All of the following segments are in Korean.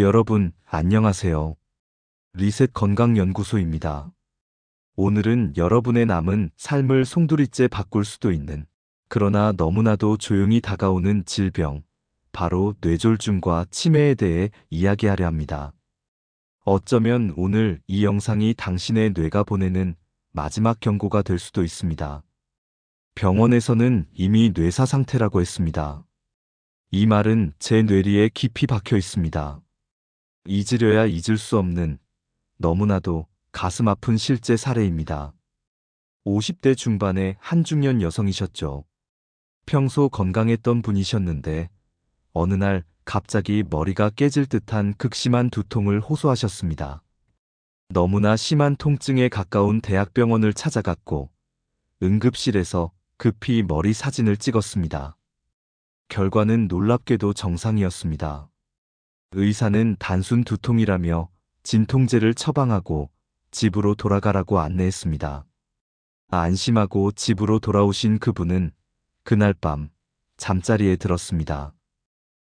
여러분, 안녕하세요. 리셋 건강연구소입니다. 오늘은 여러분의 남은 삶을 송두리째 바꿀 수도 있는, 그러나 너무나도 조용히 다가오는 질병, 바로 뇌졸중과 치매에 대해 이야기하려 합니다. 어쩌면 오늘 이 영상이 당신의 뇌가 보내는 마지막 경고가 될 수도 있습니다. 병원에서는 이미 뇌사 상태라고 했습니다. 이 말은 제 뇌리에 깊이 박혀 있습니다. 잊으려야 잊을 수 없는, 너무나도 가슴 아픈 실제 사례입니다. 50대 중반의 한 중년 여성이셨죠. 평소 건강했던 분이셨는데 어느 날 갑자기 머리가 깨질 듯한 극심한 두통을 호소하셨습니다. 너무나 심한 통증에 가까운 대학병원을 찾아갔고 응급실에서 급히 머리 사진을 찍었습니다. 결과는 놀랍게도 정상이었습니다. 의사는 단순 두통이라며 진통제를 처방하고 집으로 돌아가라고 안내했습니다. 안심하고 집으로 돌아오신 그분은 그날 밤 잠자리에 들었습니다.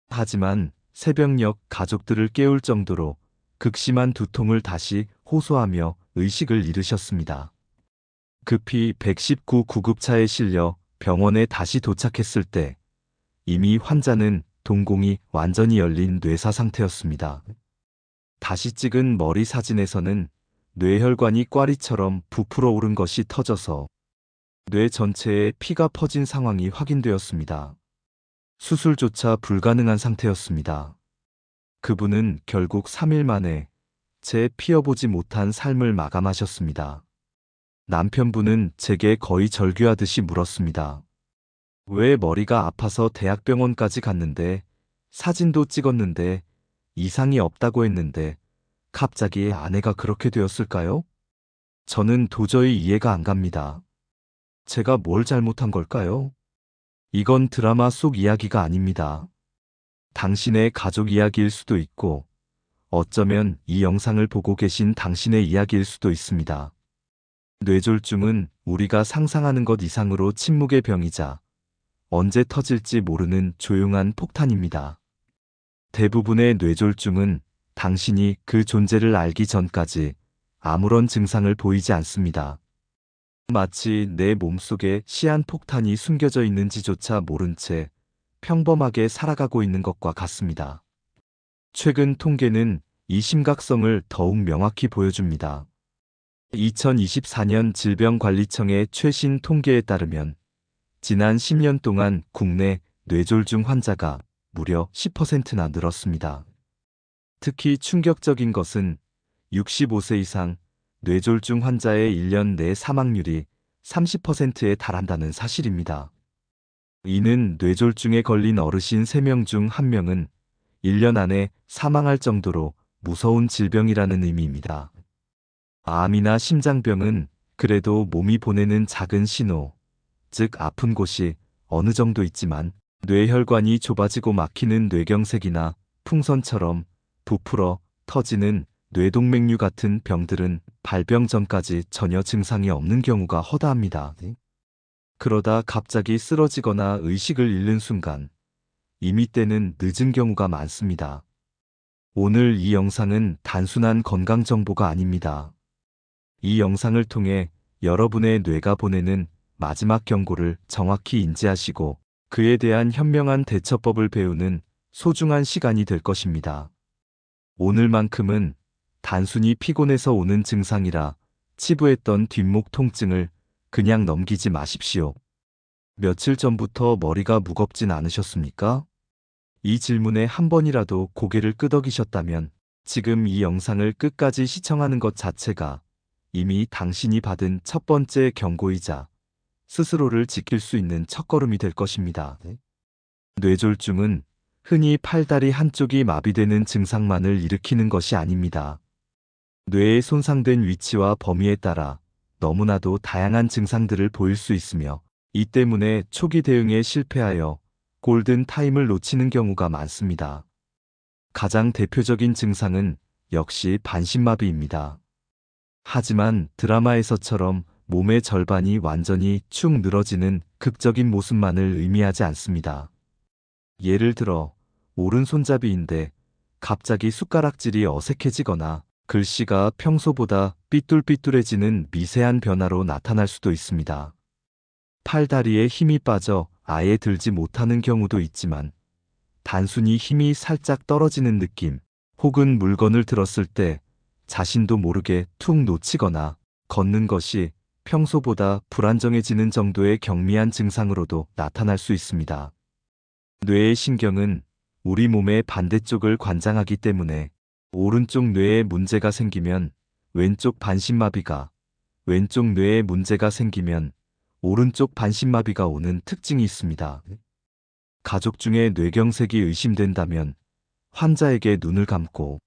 하지만 새벽녘 가족들을 깨울 정도로 극심한 두통을 다시 호소하며 의식을 잃으셨습니다. 급히 119 구급차에 실려 병원에 다시 도착했을 때 이미 환자는 동공이 완전히 열린 뇌사 상태였습니다. 다시 찍은 머리 사진에서는 뇌혈관이 꽈리처럼 부풀어 오른 것이 터져서 뇌 전체에 피가 퍼진 상황이 확인되었습니다. 수술조차 불가능한 상태였습니다. 그분은 결국 3일 만에 제 피어보지 못한 삶을 마감하셨습니다. 남편분은 제게 거의 절규하듯이 물었습니다. 왜 머리가 아파서 대학병원까지 갔는데 사진도 찍었는데 이상이 없다고 했는데 갑자기 아내가 그렇게 되었을까요? 저는 도저히 이해가 안 갑니다. 제가 뭘 잘못한 걸까요? 이건 드라마 속 이야기가 아닙니다. 당신의 가족 이야기일 수도 있고 어쩌면 이 영상을 보고 계신 당신의 이야기일 수도 있습니다. 뇌졸중은 우리가 상상하는 것 이상으로 침묵의 병이자 언제 터질지 모르는 조용한 폭탄입니다. 대부분의 뇌졸중은 당신이 그 존재를 알기 전까지 아무런 증상을 보이지 않습니다. 마치 내 몸속에 시한폭탄이 숨겨져 있는지조차 모른 채 평범하게 살아가고 있는 것과 같습니다. 최근 통계는 이 심각성을 더욱 명확히 보여줍니다. 2024년 질병관리청의 최신 통계에 따르면 지난 10년 동안 국내 뇌졸중 환자가 무려 10%나 늘었습니다. 특히 충격적인 것은 65세 이상 뇌졸중 환자의 1년 내 사망률이 30%에 달한다는 사실입니다. 이는 뇌졸중에 걸린 어르신 3명 중 1명은 1년 안에 사망할 정도로 무서운 질병이라는 의미입니다. 암이나 심장병은 그래도 몸이 보내는 작은 신호, 즉 아픈 곳이 어느 정도 있지만 뇌혈관이 좁아지고 막히는 뇌경색이나 풍선처럼 부풀어 터지는 뇌동맥류 같은 병들은 발병 전까지 전혀 증상이 없는 경우가 허다합니다. 그러다 갑자기 쓰러지거나 의식을 잃는 순간 이미 때는 늦은 경우가 많습니다. 오늘 이 영상은 단순한 건강 정보가 아닙니다. 이 영상을 통해 여러분의 뇌가 보내는 마지막 경고를 정확히 인지하시고 그에 대한 현명한 대처법을 배우는 소중한 시간이 될 것입니다. 오늘만큼은 단순히 피곤해서 오는 증상이라 치부했던 뒷목 통증을 그냥 넘기지 마십시오. 며칠 전부터 머리가 무겁진 않으셨습니까? 이 질문에 한 번이라도 고개를 끄덕이셨다면 지금 이 영상을 끝까지 시청하는 것 자체가 이미 당신이 받은 첫 번째 경고이자 스스로를 지킬 수 있는 첫걸음이 될 것입니다. 뇌졸중은 흔히 팔다리 한쪽이 마비되는 증상만을 일으키는 것이 아닙니다. 뇌의 손상된 위치와 범위에 따라 너무나도 다양한 증상들을 보일 수 있으며 이 때문에 초기 대응에 실패하여 골든 타임을 놓치는 경우가 많습니다. 가장 대표적인 증상은 역시 반신마비입니다. 하지만 드라마에서처럼 몸의 절반이 완전히 축 늘어지는 극적인 모습만을 의미하지 않습니다. 예를 들어 오른손잡이인데 갑자기 숟가락질이 어색해지거나 글씨가 평소보다 삐뚤삐뚤해지는 미세한 변화로 나타날 수도 있습니다. 팔다리에 힘이 빠져 아예 들지 못하는 경우도 있지만 단순히 힘이 살짝 떨어지는 느낌 혹은 물건을 들었을 때 자신도 모르게 툭 놓치거나 걷는 것이 평소보다 불안정해지는 정도의 경미한 증상으로도 나타날 수 있습니다. 뇌의 신경은 우리 몸의 반대쪽을 관장하기 때문에 오른쪽 뇌에 문제가 생기면 왼쪽 반신마비가, 왼쪽 뇌에 문제가 생기면 오른쪽 반신마비가 오는 특징이 있습니다. 가족 중에 뇌경색이 의심된다면 환자에게 눈을 감고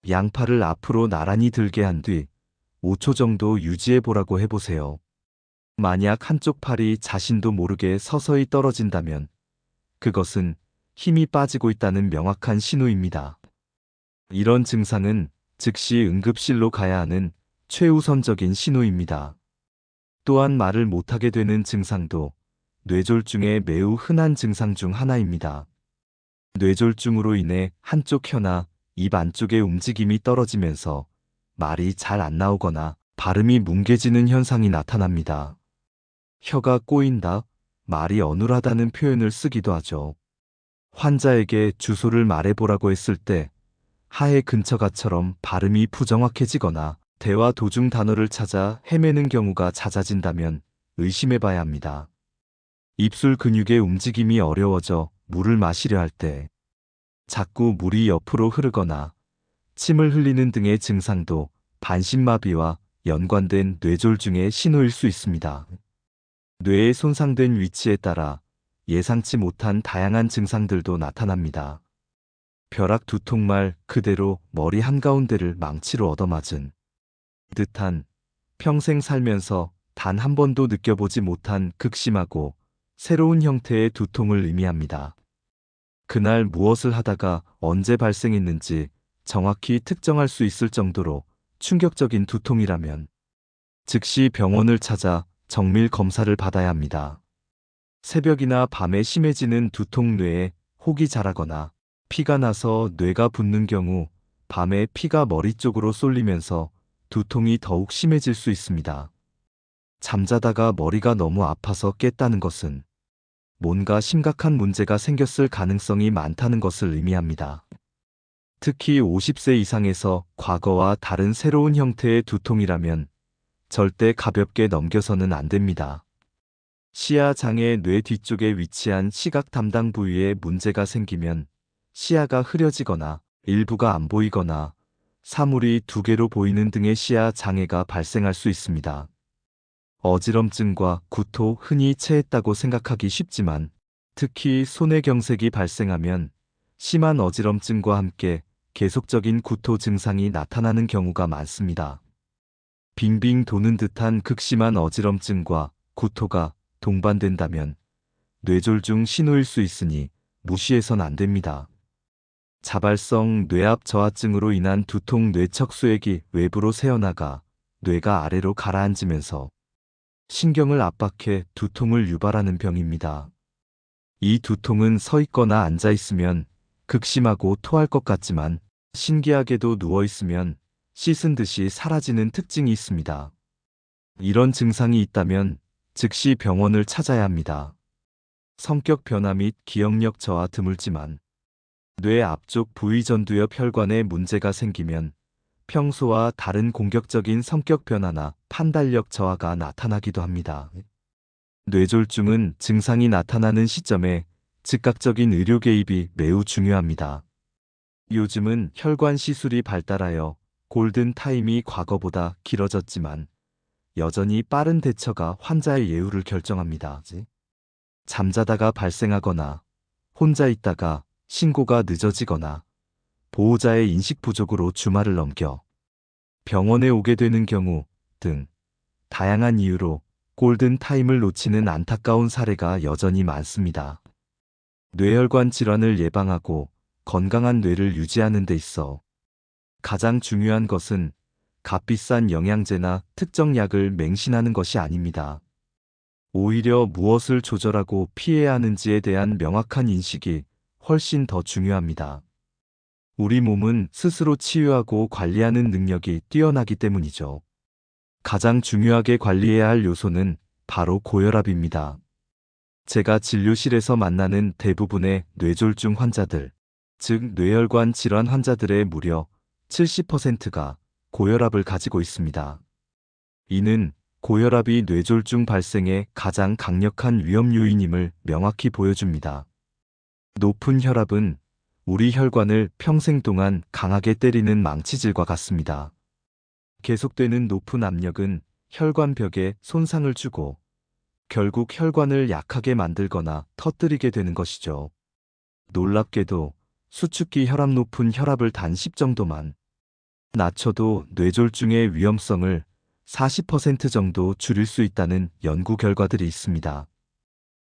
양팔을 앞으로 나란히 들게 한 뒤 5초 정도 유지해 보라고 해보세요. 만약 한쪽 팔이 자신도 모르게 서서히 떨어진다면 그것은 힘이 빠지고 있다는 명확한 신호입니다. 이런 증상은 즉시 응급실로 가야 하는 최우선적인 신호입니다. 또한 말을 못하게 되는 증상도 뇌졸중의 매우 흔한 증상 중 하나입니다. 뇌졸중으로 인해 한쪽 혀나 입 안쪽의 움직임이 떨어지면서 말이 잘 안 나오거나 발음이 뭉개지는 현상이 나타납니다. 혀가 꼬인다, 말이 어눌하다는 표현을 쓰기도 하죠. 환자에게 주소를 말해보라고 했을 때 하해 근처가처럼 발음이 부정확해지거나 대화 도중 단어를 찾아 헤매는 경우가 잦아진다면 의심해봐야 합니다. 입술 근육의 움직임이 어려워져 물을 마시려 할 때 자꾸 물이 옆으로 흐르거나 침을 흘리는 등의 증상도 반신마비와 연관된 뇌졸중의 신호일 수 있습니다. 뇌의 손상된 위치에 따라 예상치 못한 다양한 증상들도 나타납니다. 벼락 두통 말 그대로 머리 한가운데를 망치로 얻어맞은 듯한 평생 살면서 단 한 번도 느껴보지 못한 극심하고 새로운 형태의 두통을 의미합니다. 그날 무엇을 하다가 언제 발생했는지 정확히 특정할 수 있을 정도로 충격적인 두통이라면 즉시 병원을 찾아 정밀 검사를 받아야 합니다. 새벽이나 밤에 심해지는 두통 뇌에 혹이 자라거나 피가 나서 뇌가 붓는 경우 밤에 피가 머리 쪽으로 쏠리면서 두통이 더욱 심해질 수 있습니다. 잠자다가 머리가 너무 아파서 깼다는 것은 뭔가 심각한 문제가 생겼을 가능성이 많다는 것을 의미합니다. 특히 50세 이상에서 과거와 다른 새로운 형태의 두통이라면 절대 가볍게 넘겨서는 안 됩니다. 시야 장애 뇌 뒤쪽에 위치한 시각 담당 부위에 문제가 생기면 시야가 흐려지거나 일부가 안 보이거나 사물이 두 개로 보이는 등의 시야 장애가 발생할 수 있습니다. 어지럼증과 구토 흔히 체했다고 생각하기 쉽지만 특히 손의 경색이 발생하면 심한 어지럼증과 함께 계속적인 구토 증상이 나타나는 경우가 많습니다. 빙빙 도는 듯한 극심한 어지럼증과 구토가 동반된다면 뇌졸중 신호일 수 있으니 무시해선 안 됩니다. 자발성 뇌압 저하증으로 인한 두통 뇌척 수액이 외부로 새어나가 뇌가 아래로 가라앉으면서 신경을 압박해 두통을 유발하는 병입니다. 이 두통은 서 있거나 앉아 있으면 극심하고 토할 것 같지만 신기하게도 누워 있으면 씻은 듯이 사라지는 특징이 있습니다. 이런 증상이 있다면 즉시 병원을 찾아야 합니다. 성격 변화 및 기억력 저하 드물지만 뇌 앞쪽 부위 전두엽 혈관에 문제가 생기면 평소와 다른 공격적인 성격 변화나 판단력 저하가 나타나기도 합니다. 뇌졸중은 증상이 나타나는 시점에 즉각적인 의료 개입이 매우 중요합니다. 요즘은 혈관 시술이 발달하여 골든 타임이 과거보다 길어졌지만 여전히 빠른 대처가 환자의 예후를 결정합니다. 잠자다가 발생하거나 혼자 있다가 신고가 늦어지거나 보호자의 인식 부족으로 주말을 넘겨 병원에 오게 되는 경우 등 다양한 이유로 골든 타임을 놓치는 안타까운 사례가 여전히 많습니다. 뇌혈관 질환을 예방하고 건강한 뇌를 유지하는 데 있어 가장 중요한 것은 값비싼 영양제나 특정 약을 맹신하는 것이 아닙니다. 오히려 무엇을 조절하고 피해야 하는지에 대한 명확한 인식이 훨씬 더 중요합니다. 우리 몸은 스스로 치유하고 관리하는 능력이 뛰어나기 때문이죠. 가장 중요하게 관리해야 할 요소는 바로 고혈압입니다. 제가 진료실에서 만나는 대부분의 뇌졸중 환자들, 즉 뇌혈관 질환 환자들의 무려 70%가 고혈압을 가지고 있습니다. 이는 고혈압이 뇌졸중 발생의 가장 강력한 위험 요인임을 명확히 보여줍니다. 높은 혈압은 우리 혈관을 평생 동안 강하게 때리는 망치질과 같습니다. 계속되는 높은 압력은 혈관벽에 손상을 주고 결국 혈관을 약하게 만들거나 터뜨리게 되는 것이죠. 놀랍게도 수축기 혈압 높은 혈압을 단 10 정도만 낮춰도 뇌졸중의 위험성을 40% 정도 줄일 수 있다는 연구 결과들이 있습니다.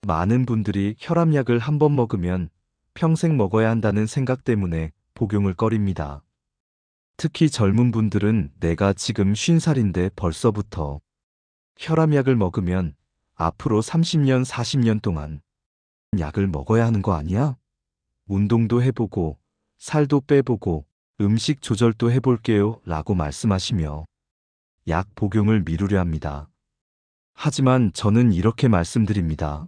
많은 분들이 혈압약을 한 번 먹으면 평생 먹어야 한다는 생각 때문에 복용을 꺼립니다. 특히 젊은 분들은 내가 지금 50살인데 벌써부터 혈압약을 먹으면 앞으로 30년, 40년 동안 약을 먹어야 하는 거 아니야? 운동도 해보고, 살도 빼보고, 음식 조절도 해볼게요 라고 말씀하시며 약 복용을 미루려 합니다. 하지만 저는 이렇게 말씀드립니다.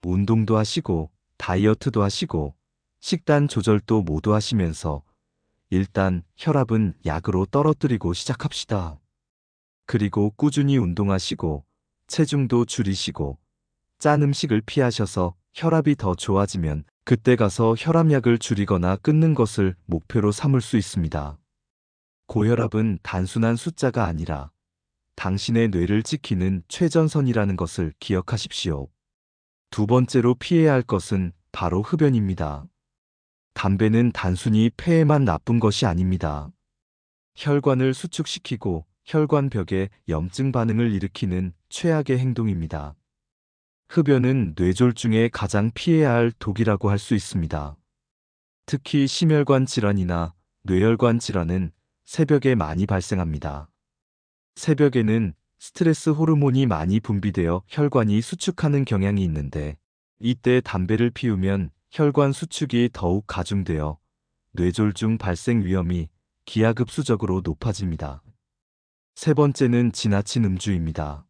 운동도 하시고, 다이어트도 하시고, 식단 조절도 모두 하시면서 일단 혈압은 약으로 떨어뜨리고 시작합시다. 그리고 꾸준히 운동하시고, 체중도 줄이시고, 짠 음식을 피하셔서 혈압이 더 좋아지면 그때 가서 혈압약을 줄이거나 끊는 것을 목표로 삼을 수 있습니다. 고혈압은 단순한 숫자가 아니라 당신의 뇌를 지키는 최전선이라는 것을 기억하십시오. 두 번째로 피해야 할 것은 바로 흡연입니다. 담배는 단순히 폐에만 나쁜 것이 아닙니다. 혈관을 수축시키고 혈관벽에 염증 반응을 일으키는 최악의 행동입니다. 흡연은 뇌졸중의 가장 피해야 할 독이라고 할 수 있습니다. 특히 심혈관 질환이나 뇌혈관 질환은 새벽에 많이 발생합니다. 새벽에는 스트레스 호르몬이 많이 분비되어 혈관이 수축하는 경향이 있는데 이때 담배를 피우면 혈관 수축이 더욱 가중되어 뇌졸중 발생 위험이 기하급수적으로 높아집니다. 세 번째는 지나친 음주입니다.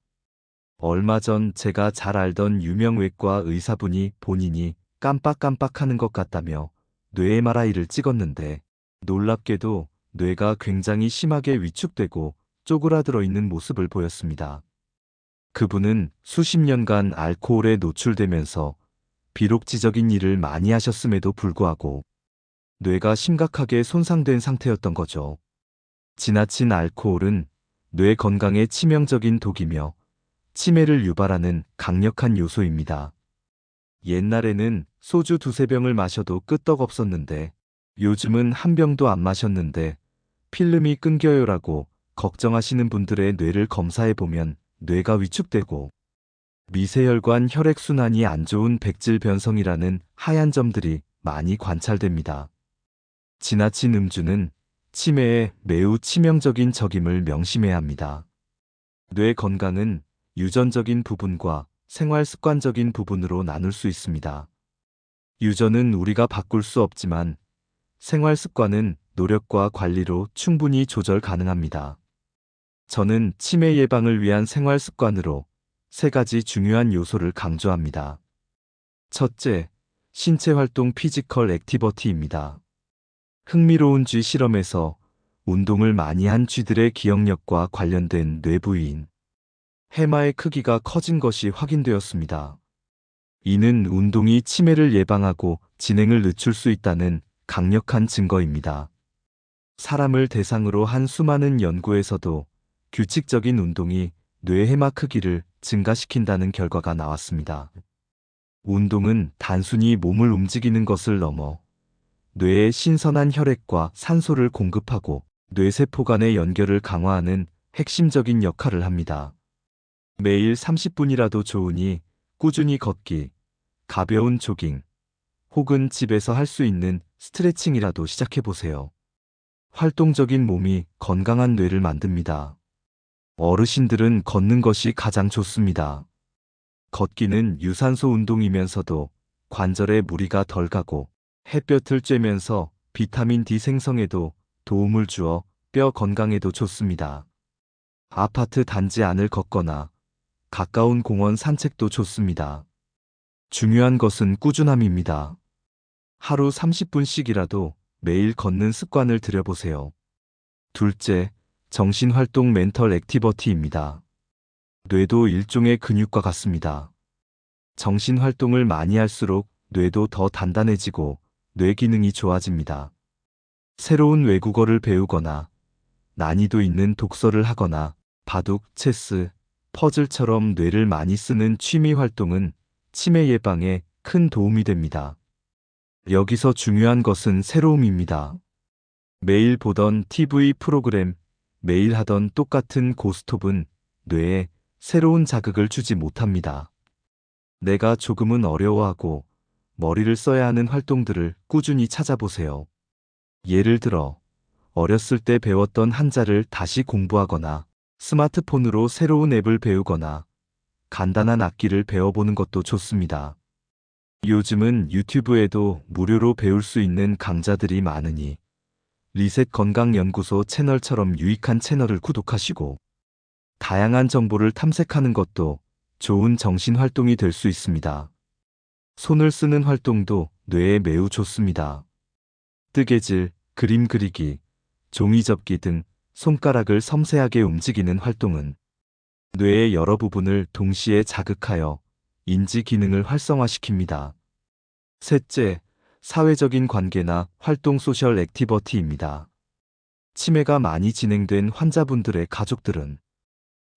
얼마 전 제가 잘 알던 유명 외과 의사분이 본인이 깜빡깜빡하는 것 같다며 뇌 MRI를 찍었는데 놀랍게도 뇌가 굉장히 심하게 위축되고 쪼그라들어 있는 모습을 보였습니다. 그분은 수십 년간 알코올에 노출되면서 비록지적인 일을 많이 하셨음에도 불구하고 뇌가 심각하게 손상된 상태였던 거죠. 지나친 알코올은 뇌 건강에 치명적인 독이며 치매를 유발하는 강력한 요소입니다. 옛날에는 소주 두세 병을 마셔도 끄떡없었는데 요즘은 한 병도 안 마셨는데 필름이 끊겨요라고 걱정하시는 분들의 뇌를 검사해보면 뇌가 위축되고 미세혈관 혈액순환이 안 좋은 백질 변성이라는 하얀 점들이 많이 관찰됩니다. 지나친 음주는 치매에 매우 치명적인 적임을 명심해야 합니다. 뇌 건강은 유전적인 부분과 생활 습관적인 부분으로 나눌 수 있습니다. 유전은 우리가 바꿀 수 없지만 생활 습관은 노력과 관리로 충분히 조절 가능합니다. 저는 치매 예방을 위한 생활 습관으로 세 가지 중요한 요소를 강조합니다. 첫째, 신체 활동 피지컬 액티버티입니다. 흥미로운 쥐 실험에서 운동을 많이 한 쥐들의 기억력과 관련된 뇌 부위인 해마의 크기가 커진 것이 확인되었습니다. 이는 운동이 치매를 예방하고 진행을 늦출 수 있다는 강력한 증거입니다. 사람을 대상으로 한 수많은 연구에서도 규칙적인 운동이 뇌 해마 크기를 증가시킨다는 결과가 나왔습니다. 운동은 단순히 몸을 움직이는 것을 넘어 뇌에 신선한 혈액과 산소를 공급하고 뇌세포 간의 연결을 강화하는 핵심적인 역할을 합니다. 매일 30분이라도 좋으니 꾸준히 걷기, 가벼운 조깅, 혹은 집에서 할 수 있는 스트레칭이라도 시작해보세요. 활동적인 몸이 건강한 뇌를 만듭니다. 어르신들은 걷는 것이 가장 좋습니다. 걷기는 유산소 운동이면서도 관절에 무리가 덜 가고 햇볕을 쬐면서 비타민 D 생성에도 도움을 주어 뼈 건강에도 좋습니다. 아파트 단지 안을 걷거나 가까운 공원 산책도 좋습니다. 중요한 것은 꾸준함입니다. 하루 30분씩이라도 매일 걷는 습관을 들여보세요. 둘째, 정신활동 멘털 액티버티입니다. 뇌도 일종의 근육과 같습니다. 정신활동을 많이 할수록 뇌도 더 단단해지고 뇌 기능이 좋아집니다. 새로운 외국어를 배우거나 난이도 있는 독서를 하거나 바둑, 체스, 퍼즐처럼 뇌를 많이 쓰는 취미 활동은 치매 예방에 큰 도움이 됩니다. 여기서 중요한 것은 새로움입니다. 매일 보던 TV 프로그램, 매일 하던 똑같은 고스톱은 뇌에 새로운 자극을 주지 못합니다. 내가 조금은 어려워하고 머리를 써야 하는 활동들을 꾸준히 찾아보세요. 예를 들어, 어렸을 때 배웠던 한자를 다시 공부하거나 스마트폰으로 새로운 앱을 배우거나 간단한 악기를 배워보는 것도 좋습니다. 요즘은 유튜브에도 무료로 배울 수 있는 강좌들이 많으니 리셋 건강연구소 채널처럼 유익한 채널을 구독하시고 다양한 정보를 탐색하는 것도 좋은 정신활동이 될 수 있습니다. 손을 쓰는 활동도 뇌에 매우 좋습니다. 뜨개질, 그림 그리기, 종이 접기 등 손가락을 섬세하게 움직이는 활동은 뇌의 여러 부분을 동시에 자극하여 인지 기능을 활성화시킵니다. 셋째, 사회적인 관계나 활동 소셜 액티버티입니다. 치매가 많이 진행된 환자분들의 가족들은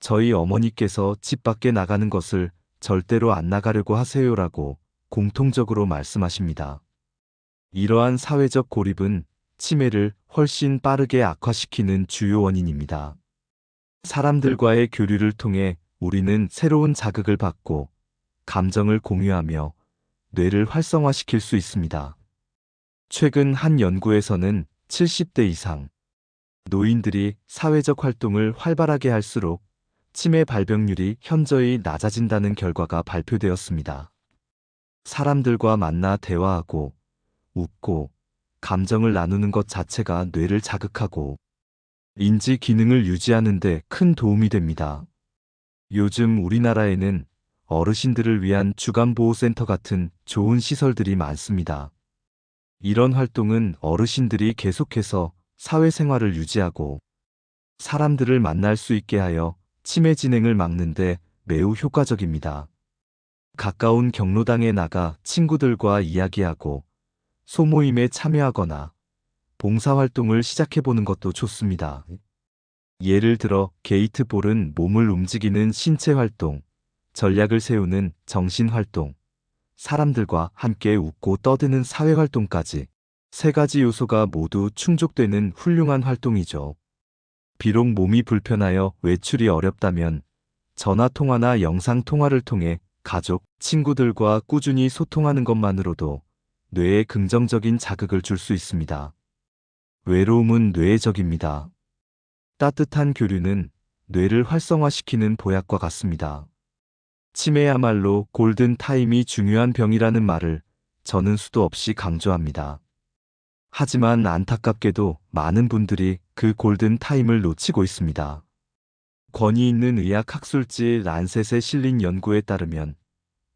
저희 어머니께서 집 밖에 나가는 것을 절대로 안 나가려고 하세요라고 공통적으로 말씀하십니다. 이러한 사회적 고립은 치매를 훨씬 빠르게 악화시키는 주요 원인입니다. 사람들과의 교류를 통해 우리는 새로운 자극을 받고 감정을 공유하며 뇌를 활성화시킬 수 있습니다. 최근 한 연구에서는 70대 이상 노인들이 사회적 활동을 활발하게 할수록 치매 발병률이 현저히 낮아진다는 결과가 발표되었습니다. 사람들과 만나 대화하고 웃고 감정을 나누는 것 자체가 뇌를 자극하고 인지 기능을 유지하는 데 큰 도움이 됩니다. 요즘 우리나라에는 어르신들을 위한 주간보호센터 같은 좋은 시설들이 많습니다. 이런 활동은 어르신들이 계속해서 사회생활을 유지하고 사람들을 만날 수 있게 하여 치매 진행을 막는 데 매우 효과적입니다. 가까운 경로당에 나가 친구들과 이야기하고 소모임에 참여하거나 봉사활동을 시작해보는 것도 좋습니다. 예를 들어 게이트볼은 몸을 움직이는 신체활동, 전략을 세우는 정신활동, 사람들과 함께 웃고 떠드는 사회활동까지 세 가지 요소가 모두 충족되는 훌륭한 활동이죠. 비록 몸이 불편하여 외출이 어렵다면 전화통화나 영상통화를 통해 가족, 친구들과 꾸준히 소통하는 것만으로도 뇌에 긍정적인 자극을 줄 수 있습니다. 외로움은 뇌의 적입니다. 따뜻한 교류는 뇌를 활성화시키는 보약과 같습니다. 치매야말로 골든 타임이 중요한 병이라는 말을 저는 수도 없이 강조합니다. 하지만 안타깝게도 많은 분들이 그 골든 타임을 놓치고 있습니다. 권위 있는 의학 학술지 란셋에 실린 연구에 따르면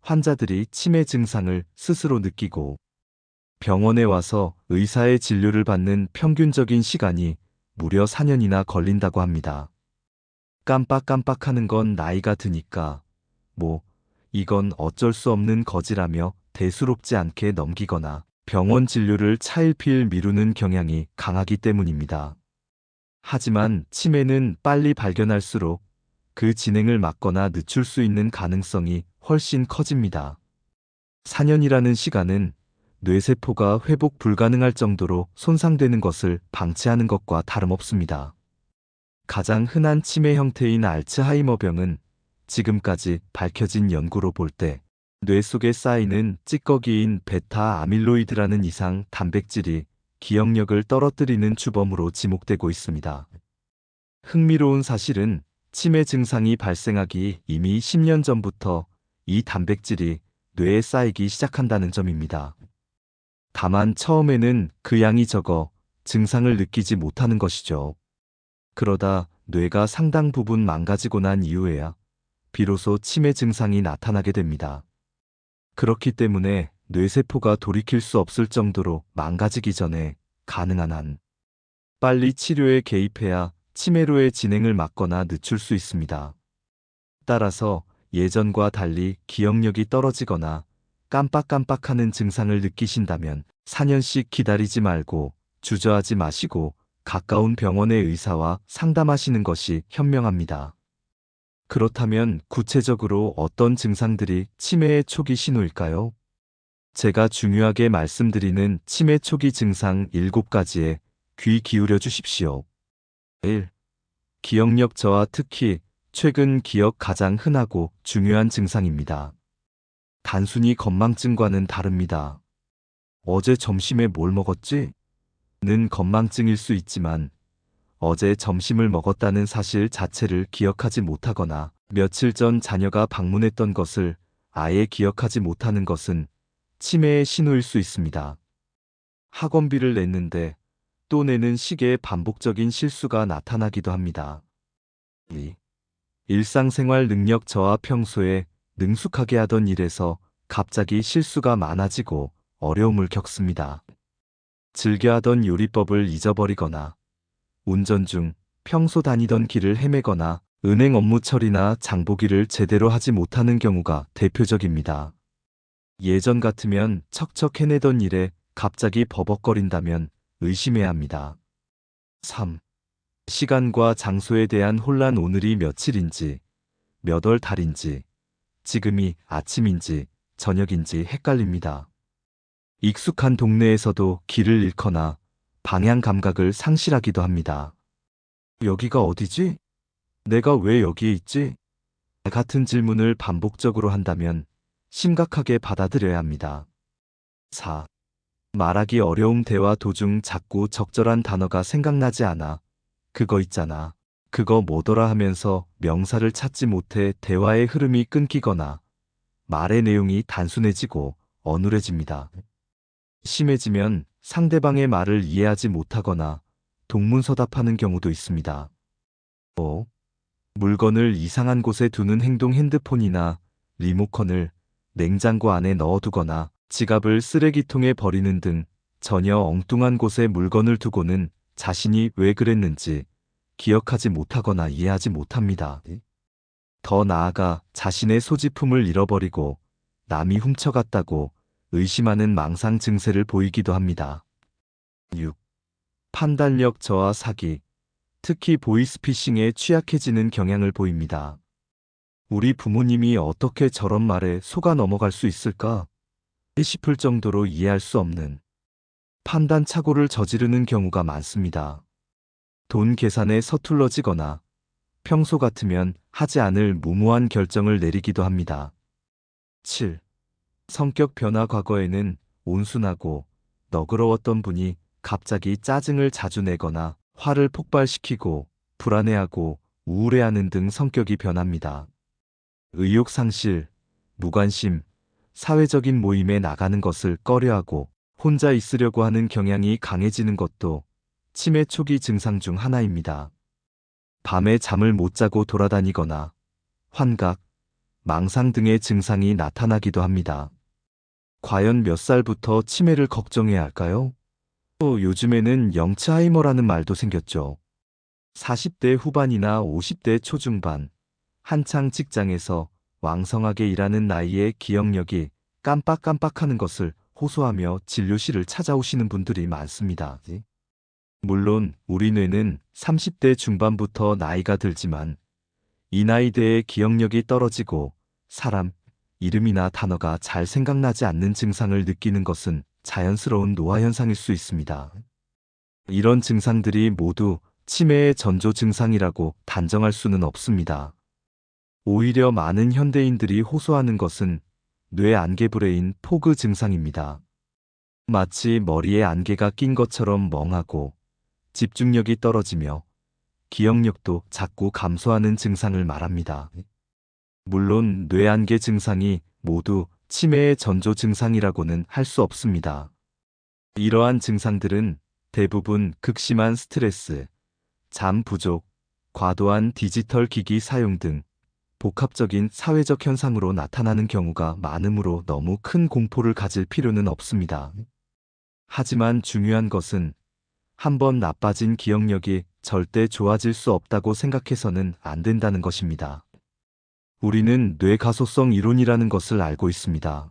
환자들이 치매 증상을 스스로 느끼고 병원에 와서 의사의 진료를 받는 평균적인 시간이 무려 4년이나 걸린다고 합니다. 깜빡깜빡하는 건 나이가 드니까 이건 어쩔 수 없는 거지라며 대수롭지 않게 넘기거나 병원 진료를 차일피일 미루는 경향이 강하기 때문입니다. 하지만 치매는 빨리 발견할수록 그 진행을 막거나 늦출 수 있는 가능성이 훨씬 커집니다. 4년이라는 시간은 뇌세포가 회복 불가능할 정도로 손상되는 것을 방치하는 것과 다름없습니다. 가장 흔한 치매 형태인 알츠하이머병은 지금까지 밝혀진 연구로 볼 때 뇌 속에 쌓이는 찌꺼기인 베타 아밀로이드라는 이상 단백질이 기억력을 떨어뜨리는 주범으로 지목되고 있습니다. 흥미로운 사실은 치매 증상이 발생하기 이미 10년 전부터 이 단백질이 뇌에 쌓이기 시작한다는 점입니다. 다만 처음에는 그 양이 적어 증상을 느끼지 못하는 것이죠. 그러다 뇌가 상당 부분 망가지고 난 이후에야 비로소 치매 증상이 나타나게 됩니다. 그렇기 때문에 뇌세포가 돌이킬 수 없을 정도로 망가지기 전에 가능한 한 빨리 치료에 개입해야 치매로의 진행을 막거나 늦출 수 있습니다. 따라서 예전과 달리 기억력이 떨어지거나 깜빡깜빡하는 증상을 느끼신다면 4년씩 기다리지 말고 주저하지 마시고 가까운 병원의 의사와 상담하시는 것이 현명합니다. 그렇다면 구체적으로 어떤 증상들이 치매의 초기 신호일까요? 제가 중요하게 말씀드리는 치매 초기 증상 7가지에 귀 기울여 주십시오. 1. 기억력 저하, 특히 최근 기억 가장 흔하고 중요한 증상입니다. 단순히 건망증과는 다릅니다. 어제 점심에 뭘 먹었지? 는 건망증일 수 있지만 어제 점심을 먹었다는 사실 자체를 기억하지 못하거나 며칠 전 자녀가 방문했던 것을 아예 기억하지 못하는 것은 치매의 신호일 수 있습니다. 학원비를 냈는데 또 내는 식의 반복적인 실수가 나타나기도 합니다. 2. 일상생활 능력 저하, 평소에 능숙하게 하던 일에서 갑자기 실수가 많아지고 어려움을 겪습니다. 즐겨 하던 요리법을 잊어버리거나 운전 중 평소 다니던 길을 헤매거나 은행 업무 처리나 장보기를 제대로 하지 못하는 경우가 대표적입니다. 예전 같으면 척척 해내던 일에 갑자기 버벅거린다면 의심해야 합니다. 3. 시간과 장소에 대한 혼란, 오늘이 며칠인지, 몇 월 달인지, 지금이 아침인지 저녁인지 헷갈립니다. 익숙한 동네에서도 길을 잃거나 방향 감각을 상실하기도 합니다. 여기가 어디지? 내가 왜 여기에 있지? 같은 질문을 반복적으로 한다면 심각하게 받아들여야 합니다. 4. 말하기 어려움, 대화 도중 자꾸 적절한 단어가 생각나지 않아 그거 있잖아, 그거 뭐더라 하면서 명사를 찾지 못해 대화의 흐름이 끊기거나 말의 내용이 단순해지고 어눌해집니다. 심해지면 상대방의 말을 이해하지 못하거나 동문서답하는 경우도 있습니다. 5. 물건을 이상한 곳에 두는 행동, 핸드폰이나 리모컨을 냉장고 안에 넣어두거나 지갑을 쓰레기통에 버리는 등 전혀 엉뚱한 곳에 물건을 두고는 자신이 왜 그랬는지 기억하지 못하거나 이해하지 못합니다. 더 나아가 자신의 소지품을 잃어버리고 남이 훔쳐갔다고 의심하는 망상 증세를 보이기도 합니다. 6. 판단력 저하, 사기, 특히 보이스피싱에 취약해지는 경향을 보입니다. 우리 부모님이 어떻게 저런 말에 속아 넘어갈 수 있을까 싶을 정도로 이해할 수 없는 판단 착오를 저지르는 경우가 많습니다. 돈 계산에 서툴러지거나 평소 같으면 하지 않을 무모한 결정을 내리기도 합니다. 7. 성격 변화, 과거에는 온순하고 너그러웠던 분이 갑자기 짜증을 자주 내거나 화를 폭발시키고 불안해하고 우울해하는 등 성격이 변합니다. 의욕 상실, 무관심, 사회적인 모임에 나가는 것을 꺼려하고 혼자 있으려고 하는 경향이 강해지는 것도 치매 초기 증상 중 하나입니다. 밤에 잠을 못 자고 돌아다니거나 환각, 망상 등의 증상이 나타나기도 합니다. 과연 몇 살부터 치매를 걱정해야 할까요? 요즘에는 영츠하이머라는 말도 생겼죠. 40대 후반이나 50대 초중반, 한창 직장에서 왕성하게 일하는 나이에 기억력이 깜빡깜빡하는 것을 호소하며 진료실을 찾아오시는 분들이 많습니다. 물론 우리 뇌는 30대 중반부터 나이가 들지만 이 나이대에 기억력이 떨어지고 사람, 이름이나 단어가 잘 생각나지 않는 증상을 느끼는 것은 자연스러운 노화 현상일 수 있습니다. 이런 증상들이 모두 치매의 전조 증상이라고 단정할 수는 없습니다. 오히려 많은 현대인들이 호소하는 것은 뇌 안개 브레인 포그 증상입니다. 마치 머리에 안개가 낀 것처럼 멍하고 집중력이 떨어지며 기억력도 자꾸 감소하는 증상을 말합니다. 물론 뇌안개 증상이 모두 치매의 전조 증상이라고는 할 수 없습니다. 이러한 증상들은 대부분 극심한 스트레스, 잠 부족, 과도한 디지털 기기 사용 등 복합적인 사회적 현상으로 나타나는 경우가 많으므로 너무 큰 공포를 가질 필요는 없습니다. 하지만 중요한 것은 한번 나빠진 기억력이 절대 좋아질 수 없다고 생각해서는 안 된다는 것입니다. 우리는 뇌가소성 이론이라는 것을 알고 있습니다.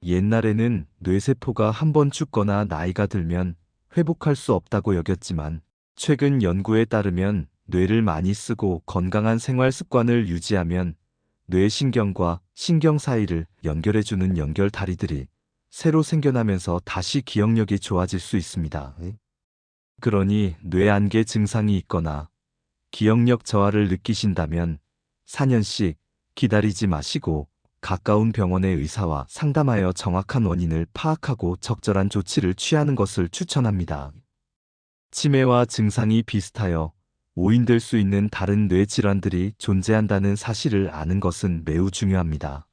옛날에는 뇌세포가 한번 죽거나 나이가 들면 회복할 수 없다고 여겼지만 최근 연구에 따르면 뇌를 많이 쓰고 건강한 생활 습관을 유지하면 뇌신경과 신경 사이를 연결해주는 연결다리들이 새로 생겨나면서 다시 기억력이 좋아질 수 있습니다. 그러니 뇌안개 증상이 있거나 기억력 저하를 느끼신다면 4년씩 기다리지 마시고 가까운 병원의 의사와 상담하여 정확한 원인을 파악하고 적절한 조치를 취하는 것을 추천합니다. 치매와 증상이 비슷하여 오인될 수 있는 다른 뇌 질환들이 존재한다는 사실을 아는 것은 매우 중요합니다.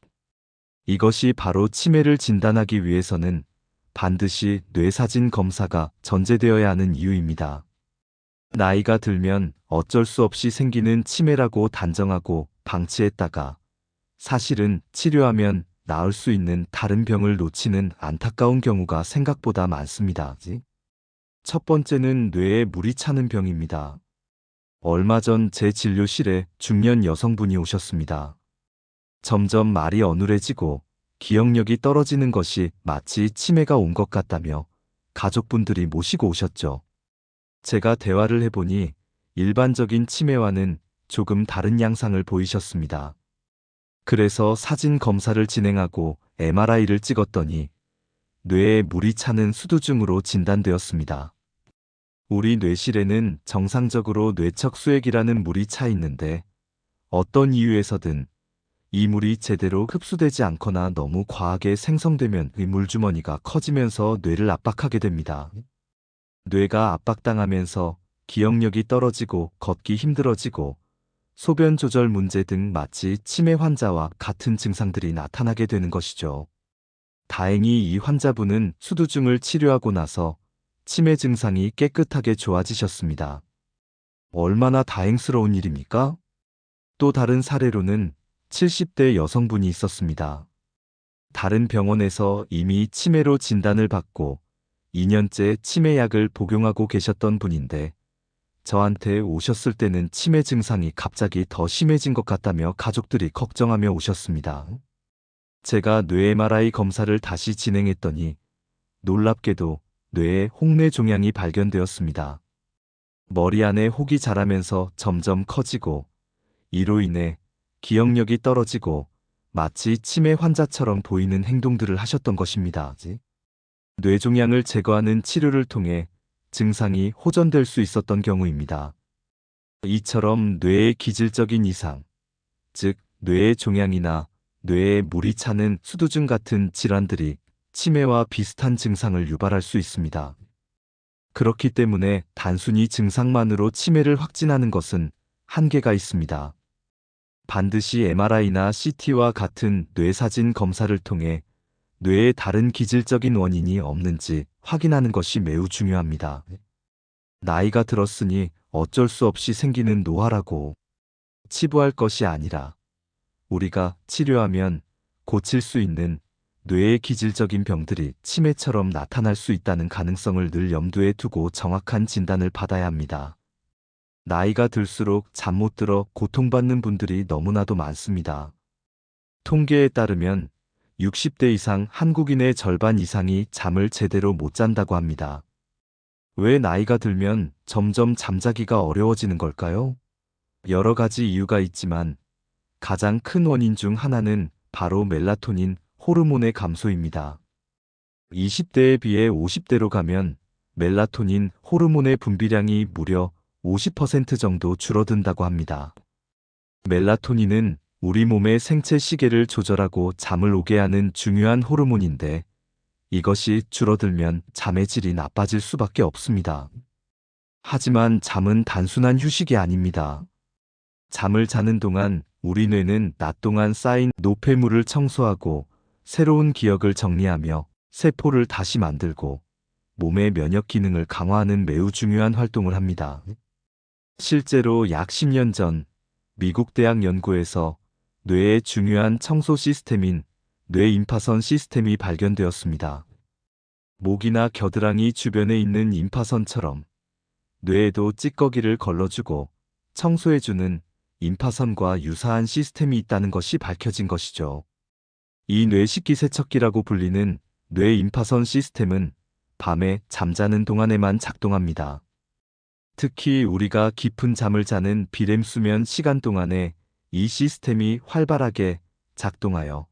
이것이 바로 치매를 진단하기 위해서는 반드시 뇌사진 검사가 전제되어야 하는 이유입니다. 나이가 들면 어쩔 수 없이 생기는 치매라고 단정하고 방치했다가 사실은 치료하면 나을 수 있는 다른 병을 놓치는 안타까운 경우가 생각보다 많습니다. 첫 번째는 뇌에 물이 차는 병입니다. 얼마 전 제 진료실에 중년 여성분이 오셨습니다. 점점 말이 어눌해지고 기억력이 떨어지는 것이 마치 치매가 온 것 같다며 가족분들이 모시고 오셨죠. 제가 대화를 해보니 일반적인 치매와는 조금 다른 양상을 보이셨습니다. 그래서 사진 검사를 진행하고 MRI를 찍었더니 뇌에 물이 차는 수두증으로 진단되었습니다. 우리 뇌실에는 정상적으로 뇌척 수액이라는 물이 차 있는데 어떤 이유에서든 이 물이 제대로 흡수되지 않거나 너무 과하게 생성되면 이 물주머니가 커지면서 뇌를 압박하게 됩니다. 뇌가 압박당하면서 기억력이 떨어지고 걷기 힘들어지고 소변 조절 문제 등 마치 치매 환자와 같은 증상들이 나타나게 되는 것이죠. 다행히 이 환자분은 수두증을 치료하고 나서 치매 증상이 깨끗하게 좋아지셨습니다. 얼마나 다행스러운 일입니까? 또 다른 사례로는 70대 여성분이 있었습니다. 다른 병원에서 이미 치매로 진단을 받고 2년째 치매약을 복용하고 계셨던 분인데 저한테 오셨을 때는 치매 증상이 갑자기 더 심해진 것 같다며 가족들이 걱정하며 오셨습니다. 제가 뇌 MRI 검사를 다시 진행했더니 놀랍게도 뇌에 홍내 종양이 발견되었습니다. 머리 안에 혹이 자라면서 점점 커지고 이로 인해 기억력이 떨어지고 마치 치매 환자처럼 보이는 행동들을 하셨던 것입니다. 뇌종양을 제거하는 치료를 통해 증상이 호전될 수 있었던 경우입니다. 이처럼 뇌의 기질적인 이상, 즉 뇌의 종양이나 뇌에 물이 차는 수두증 같은 질환들이 치매와 비슷한 증상을 유발할 수 있습니다. 그렇기 때문에 단순히 증상만으로 치매를 확진하는 것은 한계가 있습니다. 반드시 MRI나 CT와 같은 뇌사진 검사를 통해 뇌에 다른 기질적인 원인이 없는지 확인하는 것이 매우 중요합니다. 나이가 들었으니 어쩔 수 없이 생기는 노화라고 치부할 것이 아니라 우리가 치료하면 고칠 수 있는 뇌의 기질적인 병들이 치매처럼 나타날 수 있다는 가능성을 늘 염두에 두고 정확한 진단을 받아야 합니다. 나이가 들수록 잠 못 들어 고통받는 분들이 너무나도 많습니다. 통계에 따르면 60대 이상 한국인의 절반 이상이 잠을 제대로 못 잔다고 합니다. 왜 나이가 들면 점점 잠자기가 어려워지는 걸까요? 여러 가지 이유가 있지만 가장 큰 원인 중 하나는 바로 멜라토닌 호르몬의 감소입니다. 20대에 비해 50대로 가면 멜라토닌 호르몬의 분비량이 무려 50% 정도 줄어든다고 합니다. 멜라토닌은 우리 몸의 생체 시계를 조절하고 잠을 오게 하는 중요한 호르몬인데 이것이 줄어들면 잠의 질이 나빠질 수밖에 없습니다. 하지만 잠은 단순한 휴식이 아닙니다. 잠을 자는 동안 우리 뇌는 낮 동안 쌓인 노폐물을 청소하고 새로운 기억을 정리하며 세포를 다시 만들고 몸의 면역 기능을 강화하는 매우 중요한 활동을 합니다. 실제로 약 10년 전 미국 대학 연구에서 뇌의 중요한 청소 시스템인 뇌임파선 시스템이 발견되었습니다. 목이나 겨드랑이 주변에 있는 임파선처럼 뇌에도 찌꺼기를 걸러주고 청소해주는 임파선과 유사한 시스템이 있다는 것이 밝혀진 것이죠. 이 뇌 식기세척기라고 불리는 뇌임파선 시스템은 밤에 잠자는 동안에만 작동합니다. 특히 우리가 깊은 잠을 자는 비렘 수면 시간 동안에 이 시스템이 활발하게 작동하여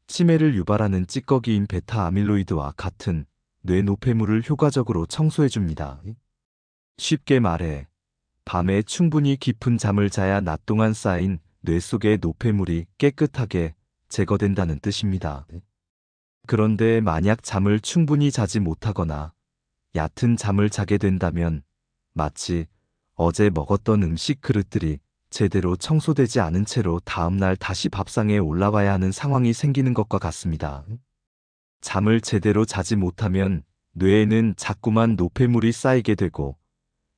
치매를 유발하는 찌꺼기인 베타 아밀로이드와 같은 뇌 노폐물을 효과적으로 청소해줍니다. 쉽게 말해 밤에 충분히 깊은 잠을 자야 낮 동안 쌓인 뇌 속의 노폐물이 깨끗하게 제거된다는 뜻입니다. 그런데 만약 잠을 충분히 자지 못하거나 얕은 잠을 자게 된다면 마치 어제 먹었던 음식 그릇들이 제대로 청소되지 않은 채로 다음날 다시 밥상에 올라와야 하는 상황이 생기는 것과 같습니다. 잠을 제대로 자지 못하면 뇌에는 자꾸만 노폐물이 쌓이게 되고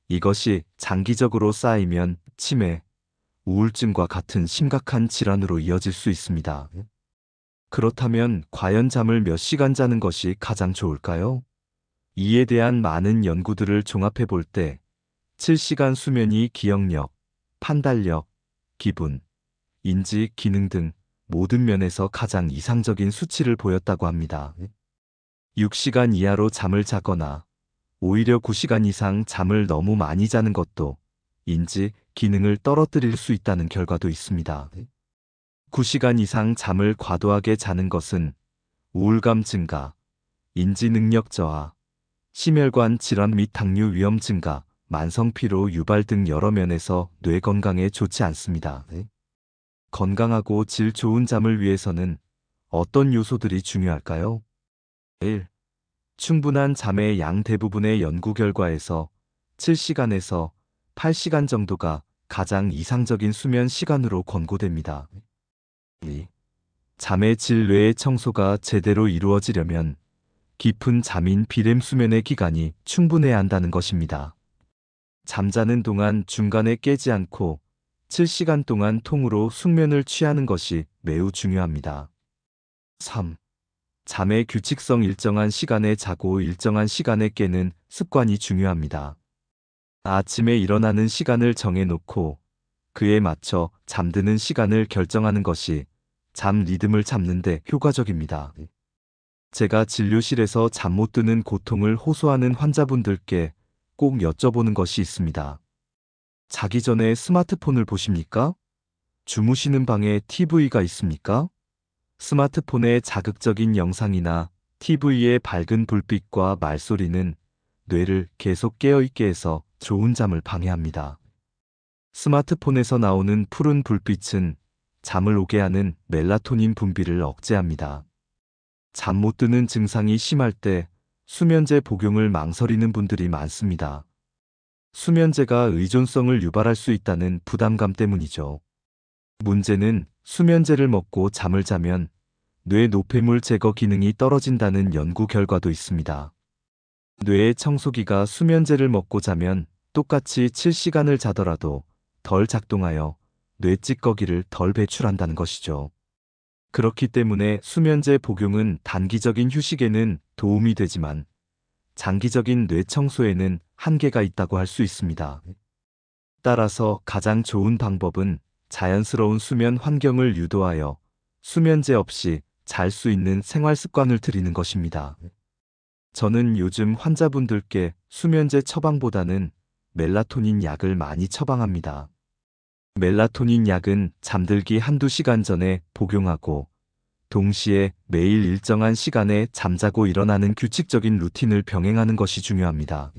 이것이 장기적으로 쌓이면 치매, 우울증과 같은 심각한 질환으로 이어질 수 있습니다. 그렇다면 과연 잠을 몇 시간 자는 것이 가장 좋을까요? 이에 대한 많은 연구들을 종합해 볼 때 7시간 수면이 기억력, 판단력, 기분, 인지, 기능 등 모든 면에서 가장 이상적인 수치를 보였다고 합니다. 6시간 이하로 잠을 자거나 오히려 9시간 이상 잠을 너무 많이 자는 것도 인지, 기능을 떨어뜨릴 수 있다는 결과도 있습니다. 9시간 이상 잠을 과도하게 자는 것은 우울감 증가, 인지 능력 저하, 심혈관 질환 및 당뇨 위험 증가, 만성 피로 유발 등 여러 면에서 뇌 건강에 좋지 않습니다. 건강하고 질 좋은 잠을 위해서는 어떤 요소들이 중요할까요? 1. 충분한 잠의 양. 대부분의 연구 결과에서 7시간에서 8시간 정도가 가장 이상적인 수면 시간으로 권고됩니다. 2. 잠의 질. 뇌의 청소가 제대로 이루어지려면 깊은 잠인 비렘 수면의 기간이 충분해야 한다는 것입니다. 잠자는 동안 중간에 깨지 않고 7시간 동안 통으로 숙면을 취하는 것이 매우 중요합니다. 3. 잠의 규칙성. 일정한 시간에 자고 일정한 시간에 깨는 습관이 중요합니다. 아침에 일어나는 시간을 정해놓고 그에 맞춰 잠드는 시간을 결정하는 것이 잠 리듬을 잡는 데 효과적입니다. 제가 진료실에서 잠 못 드는 고통을 호소하는 환자분들께 꼭 여쭤보는 것이 있습니다. 자기 전에 스마트폰을 보십니까? 주무시는 방에 TV가 있습니까? 스마트폰의 자극적인 영상이나 TV의 밝은 불빛과 말소리는 뇌를 계속 깨어있게 해서 좋은 잠을 방해합니다. 스마트폰에서 나오는 푸른 불빛은 잠을 오게 하는 멜라토닌 분비를 억제합니다. 잠 못 드는 증상이 심할 때 수면제 복용을 망설이는 분들이 많습니다. 수면제가 의존성을 유발할 수 있다는 부담감 때문이죠. 문제는 수면제를 먹고 잠을 자면 뇌 노폐물 제거 기능이 떨어진다는 연구 결과도 있습니다. 뇌의 청소기가 수면제를 먹고 자면 똑같이 7시간을 자더라도 덜 작동하여 뇌 찌꺼기를 덜 배출한다는 것이죠. 그렇기 때문에 수면제 복용은 단기적인 휴식에는 도움이 되지만 장기적인 뇌 청소에는 한계가 있다고 할 수 있습니다. 따라서 가장 좋은 방법은 자연스러운 수면 환경을 유도하여 수면제 없이 잘 수 있는 생활 습관을 들이는 것입니다. 저는 요즘 환자분들께 수면제 처방보다는 멜라토닌 약을 많이 처방합니다. 멜라토닌 약은 잠들기 한두 시간 전에 복용하고 동시에 매일 일정한 시간에 잠자고 일어나는 규칙적인 루틴을 병행하는 것이 중요합니다.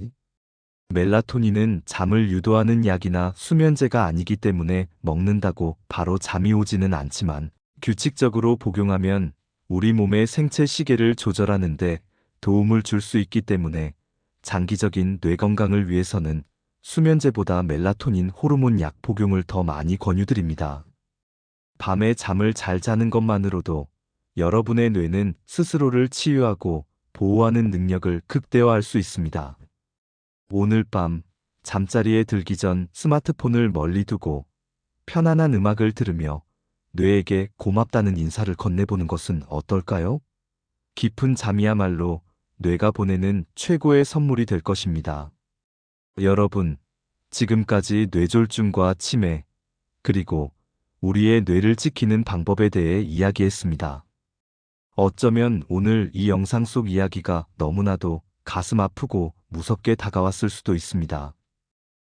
멜라토닌은 잠을 유도하는 약이나 수면제가 아니기 때문에 먹는다고 바로 잠이 오지는 않지만 규칙적으로 복용하면 우리 몸의 생체 시계를 조절하는 데 도움을 줄 수 있기 때문에 장기적인 뇌 건강을 위해서는 수면제보다 멜라토닌 호르몬 약 복용을 더 많이 권유드립니다. 밤에 잠을 잘 자는 것만으로도 여러분의 뇌는 스스로를 치유하고 보호하는 능력을 극대화할 수 있습니다. 오늘 밤 잠자리에 들기 전 스마트폰을 멀리 두고 편안한 음악을 들으며 뇌에게 고맙다는 인사를 건네보는 것은 어떨까요? 깊은 잠이야말로 뇌가 보내는 최고의 선물이 될 것입니다. 여러분, 지금까지 뇌졸중과 치매, 그리고 우리의 뇌를 지키는 방법에 대해 이야기했습니다. 어쩌면 오늘 이 영상 속 이야기가 너무나도 가슴 아프고 무섭게 다가왔을 수도 있습니다.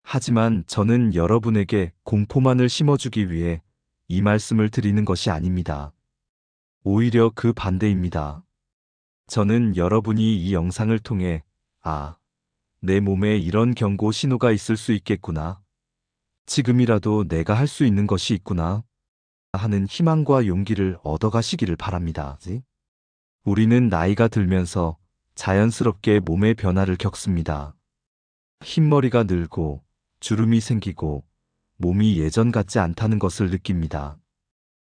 하지만 저는 여러분에게 공포만을 심어주기 위해 이 말씀을 드리는 것이 아닙니다. 오히려 그 반대입니다. 저는 여러분이 이 영상을 통해 내 몸에 이런 경고 신호가 있을 수 있겠구나. 지금이라도 내가 할 수 있는 것이 있구나. 하는 희망과 용기를 얻어가시기를 바랍니다. 우리는 나이가 들면서 자연스럽게 몸의 변화를 겪습니다. 흰머리가 늘고 주름이 생기고 몸이 예전 같지 않다는 것을 느낍니다.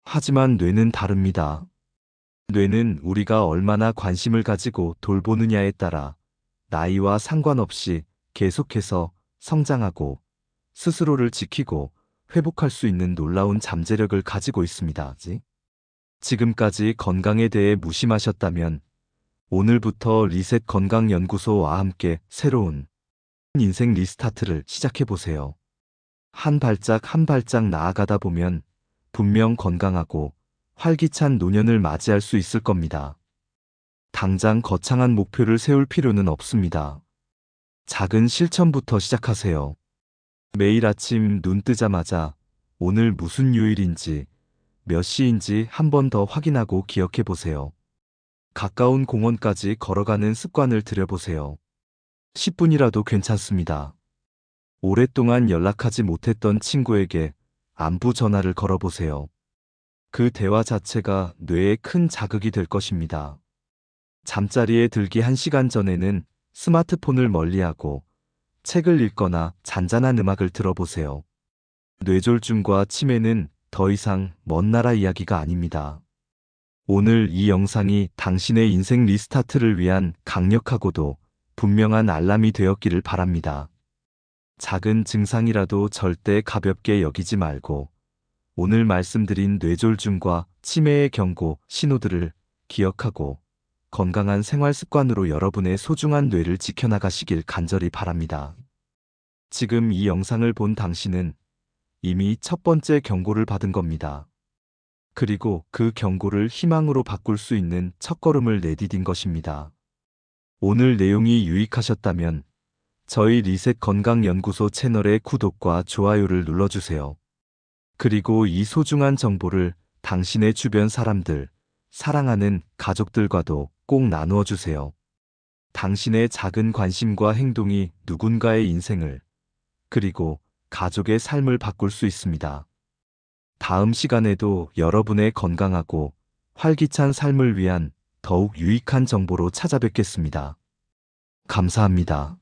하지만 뇌는 다릅니다. 뇌는 우리가 얼마나 관심을 가지고 돌보느냐에 따라 나이와 상관없이 계속해서 성장하고 스스로를 지키고 회복할 수 있는 놀라운 잠재력을 가지고 있습니다. 지금까지 건강에 대해 무심하셨다면 오늘부터 리셋 건강연구소와 함께 새로운 인생 리스타트를 시작해보세요. 한 발짝 한 발짝 나아가다 보면 분명 건강하고 활기찬 노년을 맞이할 수 있을 겁니다. 당장 거창한 목표를 세울 필요는 없습니다. 작은 실천부터 시작하세요. 매일 아침 눈 뜨자마자 오늘 무슨 요일인지 몇 시인지 한 번 더 확인하고 기억해 보세요. 가까운 공원까지 걸어가는 습관을 들여보세요. 10분이라도 괜찮습니다. 오랫동안 연락하지 못했던 친구에게 안부 전화를 걸어보세요. 그 대화 자체가 뇌에 큰 자극이 될 것입니다. 잠자리에 들기 1시간 전에는 스마트폰을 멀리하고 책을 읽거나 잔잔한 음악을 들어보세요. 뇌졸중과 치매는 더 이상 먼 나라 이야기가 아닙니다. 오늘 이 영상이 당신의 인생 리스타트를 위한 강력하고도 분명한 알람이 되었기를 바랍니다. 작은 증상이라도 절대 가볍게 여기지 말고 오늘 말씀드린 뇌졸중과 치매의 경고 신호들을 기억하고 건강한 생활 습관으로 여러분의 소중한 뇌를 지켜나가시길 간절히 바랍니다. 지금 이 영상을 본 당신은 이미 첫 번째 경고를 받은 겁니다. 그리고 그 경고를 희망으로 바꿀 수 있는 첫걸음을 내디딘 것입니다. 오늘 내용이 유익하셨다면 저희 리셋 건강연구소 채널의 구독과 좋아요를 눌러주세요. 그리고 이 소중한 정보를 당신의 주변 사람들, 사랑하는 가족들과도 꼭 나누어 주세요. 당신의 작은 관심과 행동이 누군가의 인생을, 그리고 가족의 삶을 바꿀 수 있습니다. 다음 시간에도 여러분의 건강하고 활기찬 삶을 위한 더욱 유익한 정보로 찾아뵙겠습니다. 감사합니다.